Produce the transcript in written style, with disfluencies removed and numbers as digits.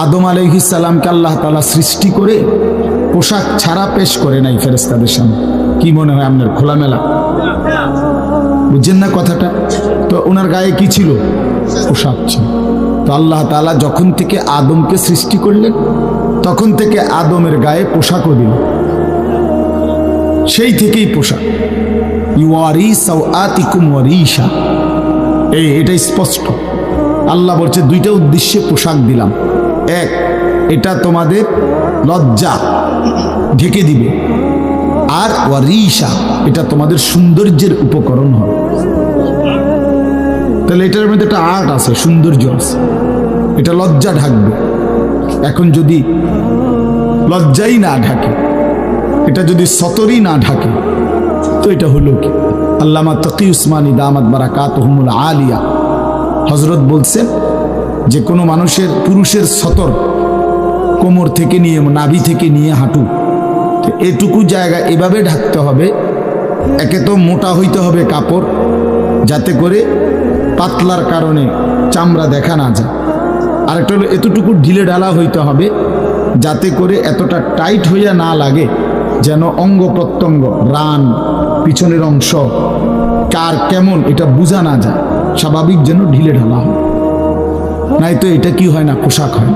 আদম আলাইহিস সালামকে আল্লাহ তাআলা সৃষ্টি করে পোশাক ছাড়া পেশ করে নাই ফেরেশতাদের সামনে। কি মনে হয় আপনার? খোলামেলা বুঝছেন না কথাটা? তো ওনার গায়ে কি ছিল? পোশাক ছিল। তো আল্লাহ তাআলা যখন থেকে আদমকে সৃষ্টি করলেন তখন থেকে আদমের গায়ে পোশাকও দিল, সেই থেকেই পোশাক। ইউয়ারি সাওআতিকুম ওয়ারিশা, এটা স্পষ্ট। আল্লাহ বলছে দুইটা উদ্দেশ্যে পোশাক দিলাম। এক, এটা তোমাদের লজ্জা ঢেকে দিবে, আর ওয়ারিশা, এটা তোমাদের সৌন্দর্যের উপকরণ হবে। তাহলে এটার মধ্যে একটা আর্ট আছে, সৌন্দর্য আছে। এটা লজ্জা ঢাকবে। এখন যদি লজ্জাই না ঢাকে, এটা যদি সতরই না ঢাকে, তো এটা হলো কি? আল্লামা তকি উসমানী দামাত বারাকাতুহুমুল আলিয়া হযরত বলছেন যে কোনো মানুষের, পুরুষের সতর কোমর থেকে নিয়ে, নাভি থেকে নিয়ে হাঁটু, তো এটুকু জায়গা এভাবে ঢাকতে হবে। একে তো মোটা হইতে হবে কাপড়, যাতে করে পাতলার কারণে চামড়া দেখা না যায়। আরেকটা হলো এতটুকু ঢিলে ঢালা হইতে হবে, যাতে করে এতটা টাইট হইয়া না লাগে, যেন অঙ্গ প্রত্যঙ্গ, রান, পিছনের অংশ কার কেমন এটা বোঝা না যায়। স্বাভাবিক যেন ঢিলে ঢালা হয়, নাই তো এটা কি হয় না, পোশাক হয়।